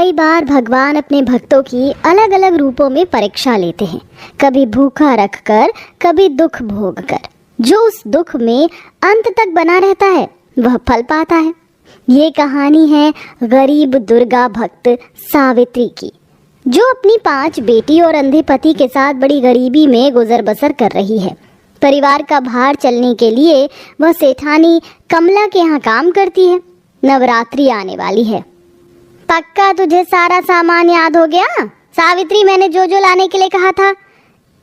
कई बार भगवान अपने भक्तों की अलग अलग रूपों में परीक्षा लेते हैं, कभी भूखा रखकर, कभी दुख भोग कर। जो उस दुख में अंत तक बना रहता है वह फल पाता है। ये कहानी है गरीब दुर्गा भक्त सावित्री की, जो अपनी 5 बेटी और अंधे पति के साथ बड़ी गरीबी में गुजर बसर कर रही है। परिवार का भार चलने के लिए वह सेठानी कमला के यहाँ काम करती है। नवरात्रि आने वाली है। पक्का तुझे सारा सामान याद हो गया सावित्री? मैंने जो जो लाने के लिए कहा था।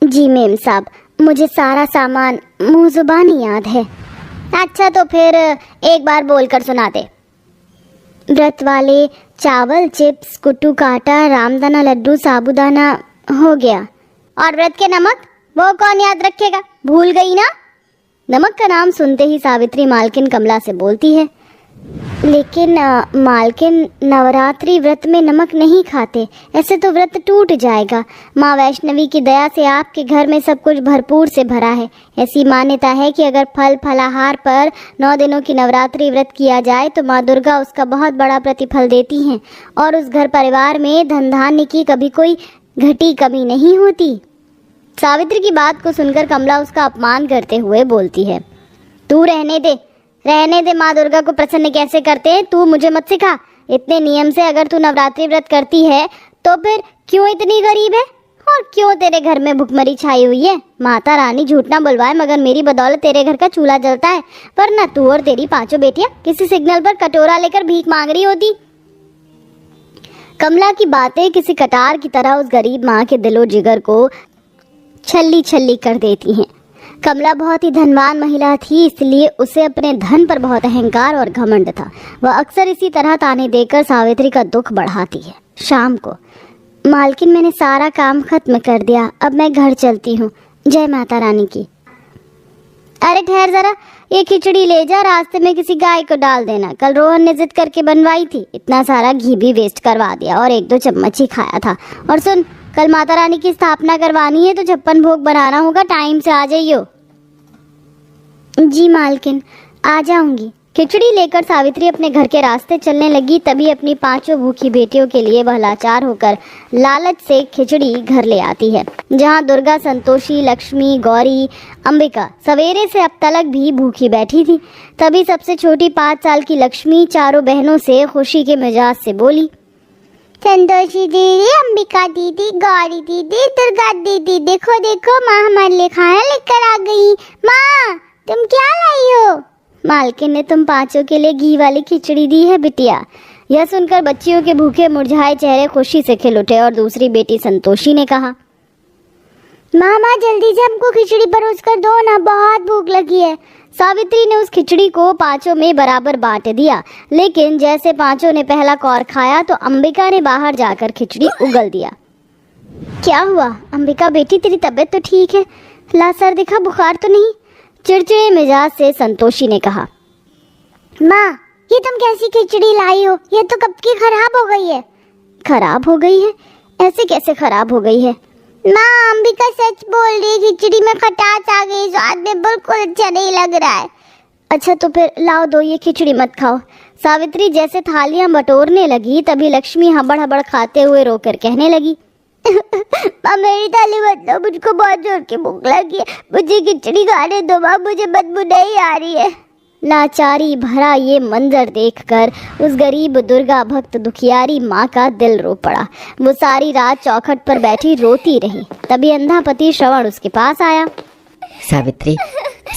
जी मेम साहब, मुझे सारा सामान मुंह जुबानी याद है। अच्छा तो फिर एक बार बोलकर सुना दे। व्रत वाले चावल, चिप्स, कुट्टू का आटा, रामदाना लड्डू, साबूदाना हो गया। और व्रत के नमक, वो कौन याद रखेगा? भूल गई ना? नमक का नाम सुनते ही सावित्री मालकिन कमला से बोलती है, लेकिन मालकिन नवरात्रि व्रत में नमक नहीं खाते, ऐसे तो व्रत टूट जाएगा। माँ वैष्णवी की दया से आपके घर में सब कुछ भरपूर से भरा है। ऐसी मान्यता है कि अगर फल फलाहार पर 9 दिनों की नवरात्रि व्रत किया जाए तो माँ दुर्गा उसका बहुत बड़ा प्रतिफल देती हैं और उस घर परिवार में धन धान्य की कभी कोई घटी कमी नहीं होती। सावित्री की बात को सुनकर कमला उसका अपमान करते हुए बोलती है, तू रहने दे, माँ दुर्गा को प्रसन्न कैसे करते हैं तू मुझे मत सिखा। इतने नियम से अगर तू नवरात्रि व्रत करती है तो फिर क्यों इतनी गरीब है और क्यों तेरे घर में भुखमरी छाई हुई है? माता रानी झूठ ना बुलवाए, मगर मेरी बदौलत तेरे घर का चूल्हा जलता है, वरना तू और तेरी 5 बेटियां किसी सिग्नल पर कटोरा लेकर भीख मांग रही होती। कमला की बातें किसी कटार की तरह उस गरीब माँ के दिलो जिगर को छल्ली छल्ली कर देती हैं। कमला बहुत ही धनवान महिला थी, इसलिए उसे अपने धन पर बहुत अहंकार और घमंड था। वह अक्सर इसी तरह ताने देकर सावित्री का दुख बढ़ाती है। शाम को, मालकिन मैंने सारा काम खत्म कर दिया, अब मैं घर चलती हूँ। जय माता रानी की। अरे ठहर जरा, ये खिचड़ी ले जा, रास्ते में किसी गाय को डाल देना। कल रोहन ने जिद करके बनवाई थी, इतना सारा घी भी वेस्ट करवा दिया और 1-2 चम्मच ही खाया था। और सुन, कल माता रानी की स्थापना करवानी है तो 56 भोग बनाना होगा, टाइम से आ जाइयो। जी मालकिन, आ जाऊंगी। खिचड़ी लेकर सावित्री अपने घर के रास्ते चलने लगी। तभी अपनी 5 भूखी बेटियों के लिए वह लाचार होकर लालच से खिचड़ी घर ले आती है, जहां दुर्गा, संतोषी, लक्ष्मी, गौरी, अंबिका सवेरे से अब तलक भी भूखी बैठी थी। तभी सबसे छोटी 5 साल की लक्ष्मी चारों बहनों से खुशी के मिजाज से बोली, संतोषी दीदी, अंबिका दीदी, गौरी दीदी, दुर्गा दीदी, देखो देखो माँ हमारे लिए खाना लेकर आ गई। माँ तुम क्या लाई हो? मालकिन ने तुम 5 के लिए घी वाली खिचड़ी दी है बिटिया। यह सुनकर बच्चियों के भूखे मुरझाए चेहरे खुशी से खिल उठे और दूसरी बेटी संतोषी ने कहा, माँ जल्दी से हमको खिचड़ी परोस कर दो ना, बहुत भूख लगी है। सावित्री ने उस खिचड़ी को 5 में बराबर बांट दिया, लेकिन जैसे 5 ने पहला कौर खाया तो अंबिका ने बाहर जाकर खिचड़ी उगल दिया। क्या हुआ अंबिका बेटी, तेरी तबीयत तो ठीक है? ला सर दिखा, बुखार तो नहीं? चिड़चिड़े मिजाज से संतोषी ने कहा, माँ ये तुम कैसी खिचड़ी लाई हो? ये तो कब की खराब हो गई है। खराब हो गई है? ऐसे कैसे खराब हो गई है? माँ अंबिका सच बोल रही, खिचड़ी में खटास आ गई, स्वाद में बिल्कुल अच्छा नहीं लग रहा है। अच्छा तो फिर लाओ दो, ये खिचड़ी मत खाओ। सावित्री जैसे थालियां बटोरने लगी तभी लक्ष्मी हबड़ हबड़ खाते हुए रोकर कहने लगी, माँ मेरी थाली मत लो, मुझको बहुत जोर की भूख लगी है, मुझे खिचड़ी खाने दो माँ, मुझे बदबू नहीं आ रही है। लाचारी भरा ये मंजर देखकर उस गरीब दुर्गा भक्त दुखियारी माँ का दिल रो पड़ा। वो सारी रात चौखट पर बैठी रोती रही। तभी अंधा पति श्रवण उसके पास आया। सावित्री,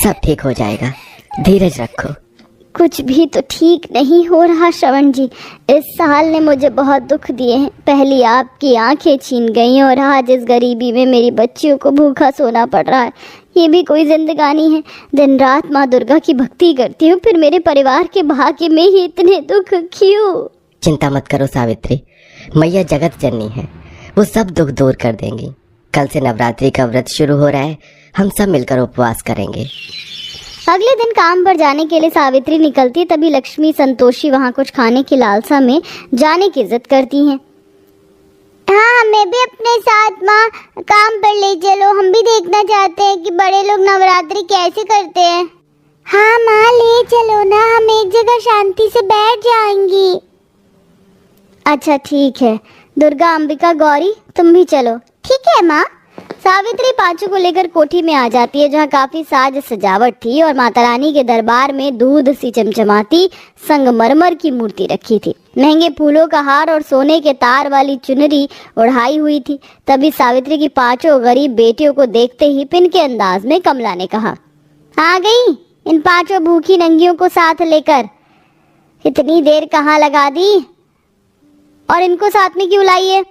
सब ठीक हो जाएगा, धीरज रखो। कुछ भी तो ठीक नहीं हो रहा श्रवण जी, इस साल ने मुझे बहुत दुख दिए हैं। पहली आपकी आंखें छीन गई और आज इस गरीबी में मेरी बच्चियों को भूखा सोना पड़ रहा है। ये भी कोई जिंदगानी है? दिन रात माँ दुर्गा की भक्ति करती हूँ, फिर मेरे परिवार के भाग्य में ही इतने दुख क्यों? चिंता मत करो सावित्री, मैया जगत जननी है, वो सब दुख दूर कर देंगी। कल से नवरात्रि का व्रत शुरू हो रहा है, हम सब मिलकर उपवास करेंगे। अगले दिन काम पर जाने के लिए सावित्री निकलती, तभी लक्ष्मी संतोषी वहाँ कुछ खाने की लालसा में जाने की जिद करती हैं। हाँ मैं भी अपने साथ माँ काम पर ले चलो, हम भी देखना चाहते हैं कि बड़े लोग नवरात्रि कैसे करते हैं। हाँ माँ ले चलो ना, हम एक जगह शांति से बैठ जाएंगी। अच्छा ठीक है, दुर्गा, अंबिका, गौरी तुम भी चलो। ठीक है माँ। सावित्री पांचों को लेकर कोठी में आ जाती है, जहाँ काफी साज सजावट थी और माता रानी के दरबार में दूध सी चमचमाती संगमरमर की मूर्ति रखी थी। महंगे फूलों का हार और सोने के तार वाली चुनरी ओढ़ाई हुई थी। तभी सावित्री की पांचों गरीब बेटियों को देखते ही पिन के अंदाज में कमला ने कहा, आ गई इन पांचों भूखी नंगियों को साथ लेकर। इतनी देर कहाँ लगा दी और इनको साथ में क्यों लाई है?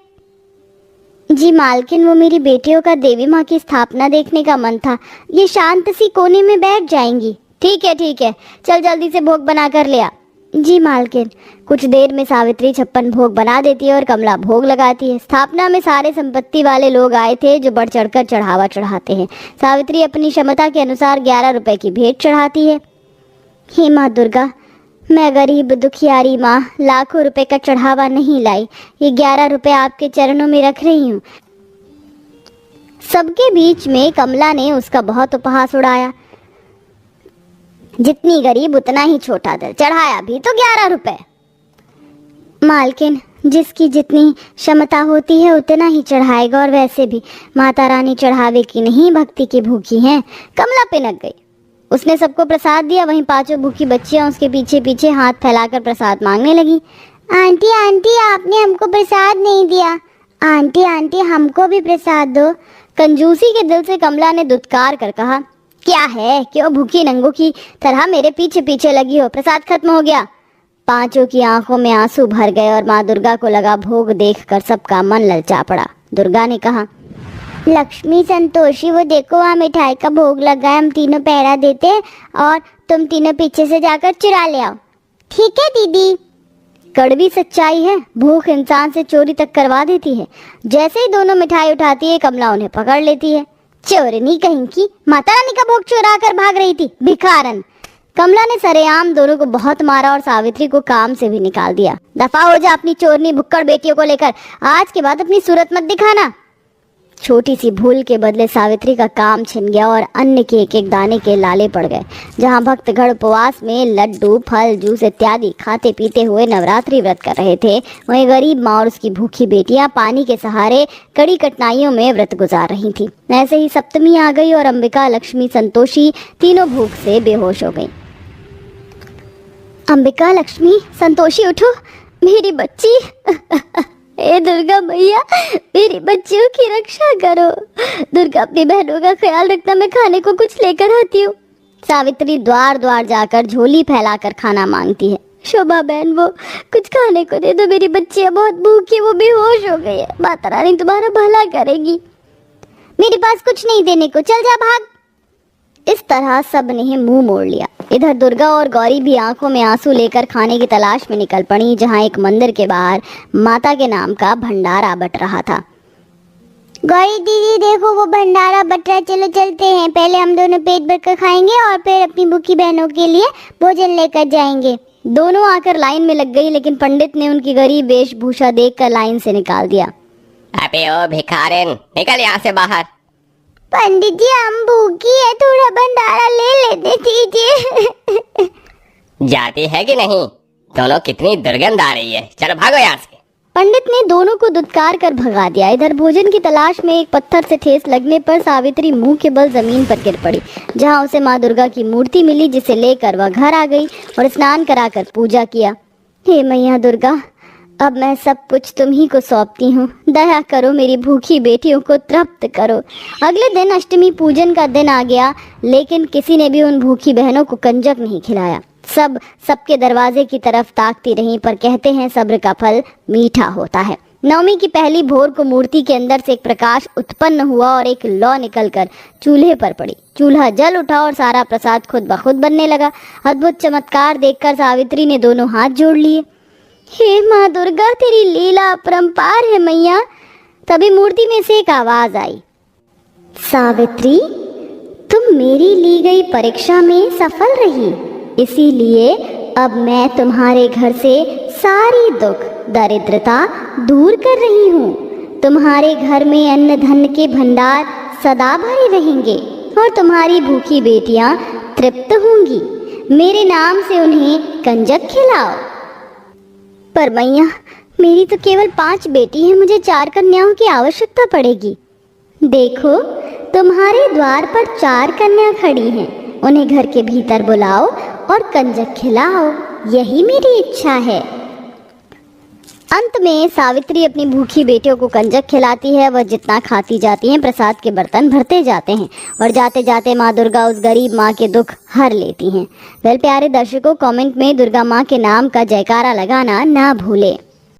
जी मालकिन, वो मेरी बेटियों का देवी माँ की स्थापना देखने का मन था। ये शांत सी कोने में बैठ जाएंगी। ठीक है, चल जल्दी से भोग बना कर ले आ। जी मालकिन। कुछ देर में सावित्री 56 भोग बना देती है और कमला भोग लगाती है। स्थापना में सारे संपत्ति वाले लोग आए थे जो बढ़ चढ़कर चढ़ावा चढ़ाते हैं। सावित्री अपनी क्षमता के अनुसार 11 रुपए की भेंट चढ़ाती है। हे माँ दुर्गा, मैं गरीब दुखियारी माँ लाखों रुपए का चढ़ावा नहीं लाई, ये 11 रुपए आपके चरणों में रख रही हूँ। सबके बीच में कमला ने उसका बहुत उपहास उड़ाया। जितनी गरीब उतना ही छोटा दिल, चढ़ाया भी तो 11 रुपए। मालकिन, जिसकी जितनी क्षमता होती है उतना ही चढ़ाएगा, और वैसे भी माता रानी चढ़ावे की नहीं भक्ति की भूखी हैं। कमला पिनक गई। उसने सबको प्रसाद दिया। वहीं पांचों भूखी बच्चियां उसके पीछे पीछे हाथ फैलाकर प्रसाद मांगने लगी। आंटी आंटी, आपने हमको प्रसाद नहीं दिया। आंटी आंटी, हमको भी प्रसाद दो। कंजूसी के दिल से कमला ने दुत्कार कर कहा, क्या है, क्यों भूखी नंगों की तरह मेरे पीछे पीछे लगी हो? प्रसाद खत्म हो गया। पांचों की आंखों में आंसू भर गए और माँ दुर्गा को लगा भोग देखकर सबका मन ललचा पड़ा। दुर्गा ने कहा, लक्ष्मी, संतोषी, वो देखो वहाँ मिठाई का भोग लगा है, हम तीनों पहरा देते हैं और तुम तीनों पीछे से जाकर चुरा ले आओ। ठीक है दीदी। कड़वी सच्चाई है, भूख इंसान से चोरी तक करवा देती है। जैसे ही दोनों मिठाई उठाती है, कमला उन्हें पकड़ लेती है। चोरनी कहीं की, माता रानी का भोग चुरा कर भाग रही थी, भिखारन। कमला ने सरेआम दोनों को बहुत मारा और सावित्री को काम से भी निकाल दिया। दफा हो जा अपनी चोरनी भुक्कड़ बेटियों को लेकर, आज के बाद अपनी सूरत मत दिखाना। छोटी सी भूल के बदले सावित्री का काम छिन गया और अन्न के एक एक दाने के लाले पड़ गए। जहां भक्तगण उपवास में लड्डू, फल, जूस इत्यादि खाते पीते हुए नवरात्रि व्रत कर रहे थे, वहीं गरीब माँ और उसकी भूखी बेटियां पानी के सहारे कड़ी कठिनाइयों में व्रत गुजार रही थी। ऐसे ही सप्तमी आ गई और अंबिका, लक्ष्मी, संतोषी तीनों भूख से बेहोश हो गई। अंबिका, लक्ष्मी, संतोषी, उठो, मेरी बच्ची। हे दुर्गा मैया, मेरी बच्चियों की रक्षा करो। दुर्गा, अपनी बहनों का ख्याल रखना, मैं खाने को कुछ लेकर आती हूँ। सावित्री द्वार द्वार जाकर झोली फैलाकर खाना मांगती है। शोभा बहन, वो कुछ खाने को दे दो, मेरी बच्चियां बहुत भूखी, वो बेहोश हो गई है। माता रानी तुम्हारा भला करेगी। मेरे पास कुछ नहीं देने को, चल जा भाग। इस तरह सब ने मुंह मोड़ लिया। इधर दुर्गा और गौरी भी आंखों में आंसू लेकर खाने की तलाश में निकल पड़ी, जहां एक मंदिर के बाहर माता के नाम का भंडारा बट रहा था। गौरी दीदी देखो, वो भंडारा बट रहा है, चलो चलते हैं। पहले हम दोनों पेट भर कर खाएंगे और फिर अपनी भूखी बहनों के लिए भोजन लेकर जाएंगे। दोनों आकर लाइन में लग गई, लेकिन पंडित ने उनकी गरीब वेशभूषा देखकर लाइन से निकाल दिया। अबे ओ भिखारिन, निकल यहाँ से बाहर। पंडित जी, हम भूखी है, थोड़ा भंडारा ले लेने दीजिए। जाती है कि नहीं? दोनों कितनी दुर्गंध आ रही है, चलो भागो यहाँ से। पंडित ने दोनों को दुत्कार कर भगा दिया। इधर भोजन की तलाश में एक पत्थर से ठेस लगने पर सावित्री मुंह के बल जमीन पर गिर पड़ी, जहां उसे माँ दुर्गा की मूर्ति मिली, जिसे लेकर वह घर आ गई और स्नान कराकर पूजा किया। हे मैया दुर्गा, अब मैं सब कुछ तुम ही को सौंपती हूँ। दया करो, मेरी भूखी बेटियों को तृप्त करो। अगले दिन अष्टमी पूजन का दिन आ गया, लेकिन किसी ने भी उन भूखी बहनों को कंजक नहीं खिलाया। सब सबके दरवाजे की तरफ ताकती रहीं, पर कहते हैं सब्र का फल मीठा होता है। नवमी की पहली भोर को मूर्ति के अंदर से एक प्रकाश उत्पन्न हुआ और एक लौ निकलकर चूल्हे पर पड़ी। चूल्हा जल उठा और सारा प्रसाद खुद ब खुद बनने लगा। अद्भुत चमत्कार देखकर सावित्री ने दोनों हाथ जोड़ लिए। हे माँ दुर्गा, तेरी लीला अपरंपार है मैया। तभी मूर्ति में से एक आवाज आई, सावित्री, तुम मेरी ली गई परीक्षा में सफल रही, इसीलिए अब मैं तुम्हारे घर से सारी दुख दरिद्रता दूर कर रही हूँ। तुम्हारे घर में अन्न धन के भंडार सदा भरे रहेंगे और तुम्हारी भूखी बेटियां तृप्त होंगी। मेरे नाम से उन्हें कंजक खिलाओ। पर मैया, मेरी तो केवल 5 बेटी हैं, मुझे 4 कन्याओं की आवश्यकता पड़ेगी। देखो, तुम्हारे द्वार पर 4 कन्या खड़ी हैं, उन्हें घर के भीतर बुलाओ और कंजक खिलाओ, यही मेरी इच्छा है। अंत में सावित्री अपनी भूखी बेटियों को कंजक खिलाती है। वह जितना खाती जाती हैं, प्रसाद के बर्तन भरते जाते हैं और जाते जाते माँ दुर्गा उस गरीब माँ के दुख हर लेती हैं। वेल प्यारे दर्शकों, कमेंट में दुर्गा माँ के नाम का जयकारा लगाना ना भूलें।